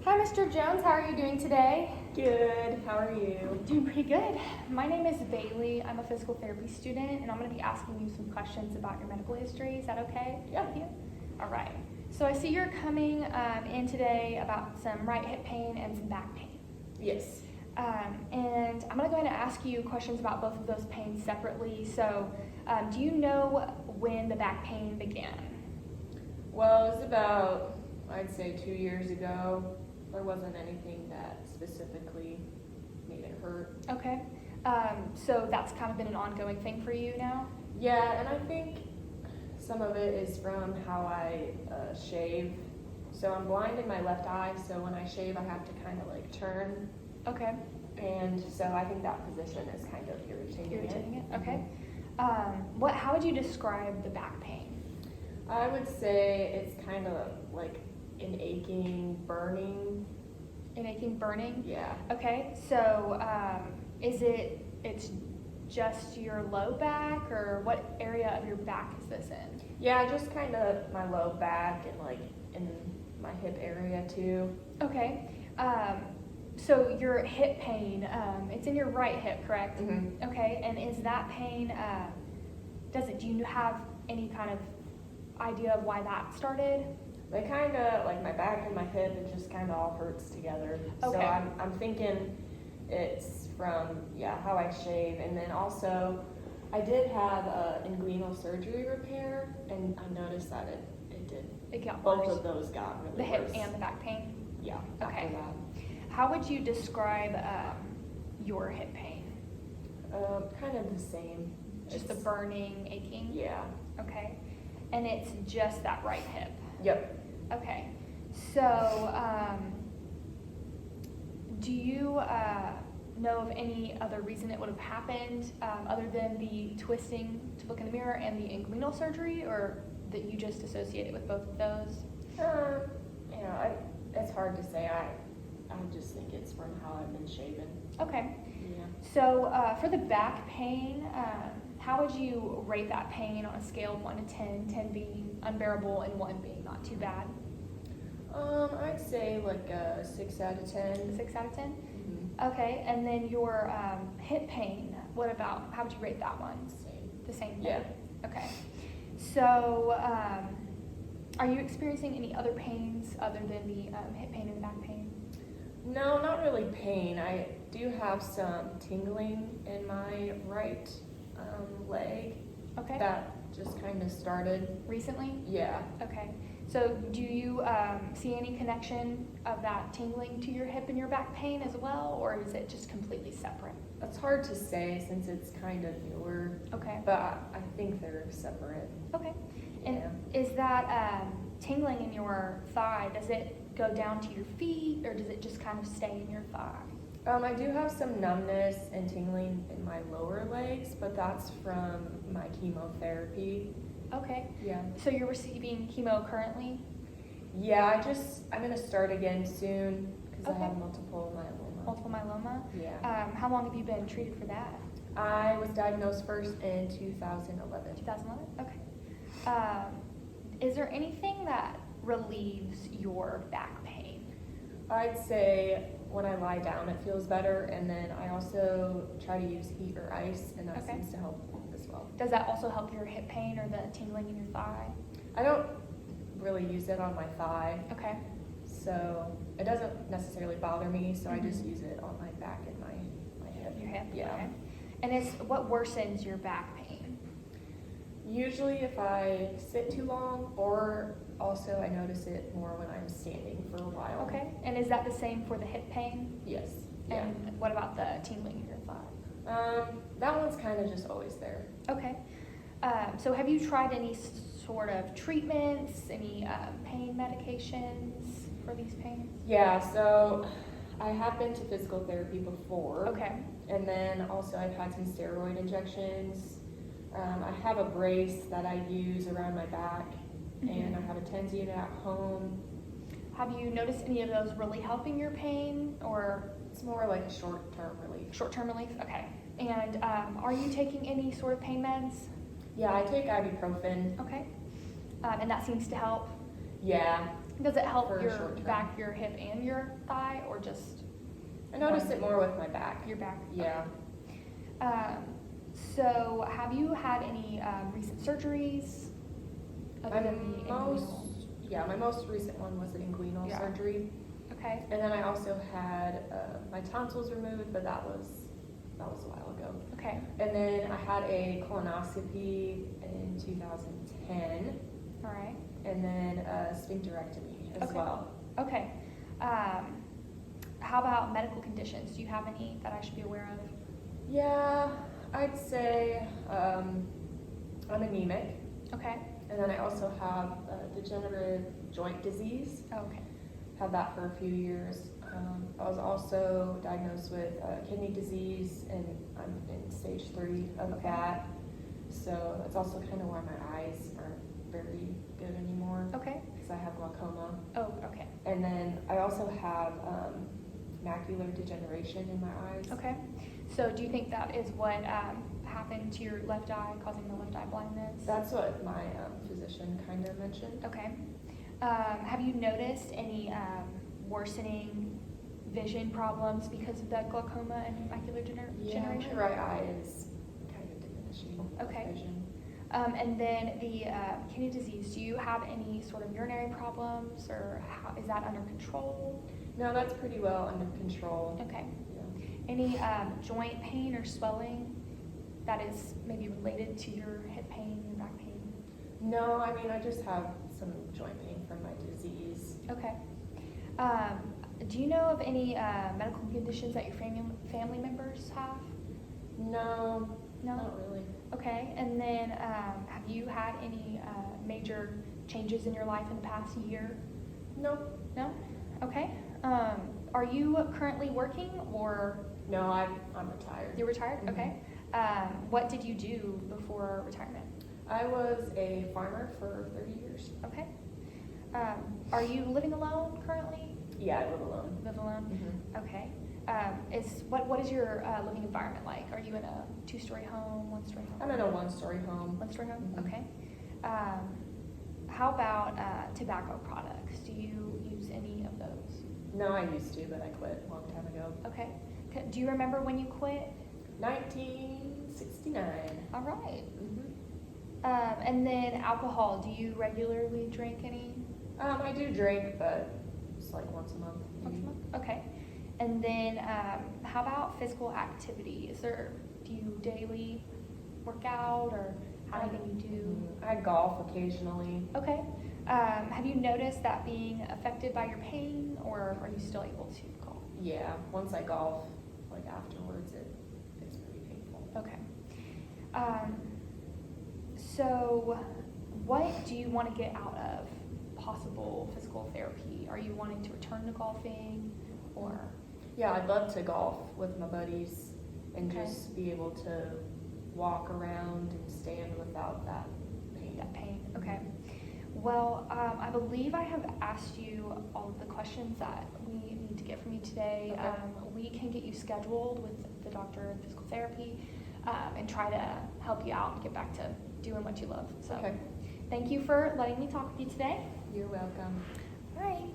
Hi, Mr. Jones. How are you doing today? Good. How are you? Doing pretty good. My name is Bailey. I'm a physical therapy student, and I'm going to be asking you some questions about your medical history. Is that okay with you? All right. So I see you're coming in today about some right hip pain and some back pain. Yes. And I'm going to go ahead and ask you questions about both of those pains separately. So do you know when the back pain began? Well, it was about, I'd say 2 years ago. There wasn't anything that specifically made it hurt. Okay. So that's kind of been an ongoing thing for you now? Yeah, and I think some of it is from how I shave. So I'm blind in my left eye, so when I shave, I have to kind of like turn. Okay. And so I think that position is kind of irritating it. Okay. How would you describe the back pain? I would say it's kind of like an aching, burning. An aching, burning? Yeah. Okay. So it's just your low back, or what area of your back is this in? Yeah, just kind of my low back and like in my hip area too. Okay. So your hip pain, it's in your right hip, correct? Mm-hmm. Okay. And is that pain, do you have any kind of idea of why that started? They kind of, like my back and my hip, it just kind of all hurts together. Okay. So I'm thinking it's from, how I shave. And then also, I did have inguinal surgery repair, and I noticed that it did. It got Both worse. of those got really The hip worse. and the back pain? Yeah, Okay. after that. How would you describe your hip pain? Kind of the same. Just the burning, aching? Yeah. Okay. And it's just that right hip? Yep. Okay. So, do you know of any other reason it would have happened other than the twisting to look in the mirror and the inguinal surgery, or that you just associate it with both of those? It's hard to say. I just think it's from how I've been shaven. Okay. Yeah. So, for the back pain, how would you rate that pain on a scale of 1 to 10, 10 being unbearable and 1 being not too bad? I'd say like a 6 out of 10. 6 out of 10? Mm-hmm. Okay, and then your hip pain, how would you rate that one? Same. The same thing? Yeah. Okay. So, are you experiencing any other pains other than the hip pain and the back pain? No, not really pain. I do have some tingling in my right leg. Okay. That just kind of started. Recently? Yeah. Okay. So, do you see any connection of that tingling to your hip and your back pain as well, or is it just completely separate? It's hard to say since it's kind of newer. Okay. But I think they're separate. Okay. And Yeah. is that tingling in your thigh, does it go down to your feet, or does it just kind of stay in your thigh? I do have some numbness and tingling in my lower legs, but that's from my chemotherapy. Okay. Yeah. So you're receiving chemo currently? Yeah, I'm gonna start again soon because Okay. I have multiple myeloma. Multiple myeloma? Yeah. How long have you been treated for that? I was diagnosed first in 2011. 2011? Okay. Is there anything that relieves your back pain? I'd say when I lie down, it feels better, and then I also try to use heat or ice, and that Okay. seems to help as well. Does that also help your hip pain or the tingling in your thigh? I don't really use it on my thigh, Okay. so it doesn't necessarily bother me, so I just Mhm. use it on my back and my hip. Your hip? Yeah. Okay. And what worsens your back pain? Usually if I sit too long, or also I notice it more when I'm standing for a while. Okay. And is that the same for the hip pain? Yes. Yeah. And what about the tingling in your thigh? That one's kind of just always there. Okay. So have you tried any sort of treatments, any pain medications for these pains? Yeah, so I have been to physical therapy before. Okay. And then also I've had some steroid injections. I have a brace that I use around my back, and I have a TENS unit at home. Have you noticed any of those really helping your pain, or It's more like short-term relief. short-term relief? Okay. And are you taking any sort of pain meds? Yeah, I take ibuprofen. Okay. And that seems to help? Yeah. Does it help For a your short term. back, your hip, and your thigh, or just I noticed it more with my back. your back? Yeah. So have you had any recent surgeries? Other My than the inguinal? my most recent one was an inguinal Yeah. surgery. Okay. And then I also had my tonsils removed, but that was a while ago. Okay. And then I had a colonoscopy in 2010, All right. and then a sphincterectomy as Okay. well. Okay. How about medical conditions? Do you have any that I should be aware of? Yeah, I'd say I'm anemic, Okay. and then I also have degenerative joint disease. Oh, okay. Had that for a few years. I was also diagnosed with kidney disease, and I'm in stage 3 of Okay. that. So that's also kind of why my eyes aren't very good anymore, Okay. because I have glaucoma. Oh, okay. And then I also have macular degeneration in my eyes. Okay. So do you think that is what happened to your left eye, causing the left eye blindness? That's what my physician kind of mentioned. Okay. Have you noticed any worsening vision problems because of that glaucoma and macular Yeah, degeneration? my right eye is kind of diminishing with Okay. vision. And then the kidney disease, do you have any sort of urinary problems, or is that under control? No, that's pretty well under control. Okay. Yeah. Any joint pain or swelling that is maybe related to your hip pain, your back pain? No, I mean, I just have some joint pain from my disease. Okay. Do you know of any medical conditions that your family members have? No, No? not really. Okay. And then have you had any major changes in your life in the past year? No. No? Okay. Are you currently working, or No, I'm retired. you're retired? Mhm. Okay. What did you do before retirement? I was a farmer for 30 years. Okay. Are you living alone currently? Yeah, I live alone. Live alone? Mm-hmm. Okay. What is your living environment like? Are you in a 2-story home, 1-story home? I'm in a 1-story home. 1-story home? Mhm. Okay. How about tobacco products? Do you use any of those? No, I used to, but I quit a long time ago. Okay. Do you remember when you quit? 1969. All right. Mm-hmm. And then alcohol, do you regularly drink any? I do drink, but it's like once a month. Once a maybe. month? Okay. And then how about physical activity? Do you daily work out, or anything you do? I golf occasionally. Okay. Have you noticed that being affected by your pain, or are you still able to golf? Yeah, once I golf, like afterwards, it's pretty painful. Okay. So what do you want to get out of possible physical therapy? Are you wanting to return to golfing, or? Yeah, I'd love to golf with my buddies and Okay. just be able to walk around and stand without that pain. That pain. Okay. Well, I believe I have asked you all of the questions that we need to get from you today. Okay. We can get you scheduled with the doctor of physical therapy and try to help you out and get back to doing what you love. So Okay. thank you for letting me talk with you today. You're welcome. All right.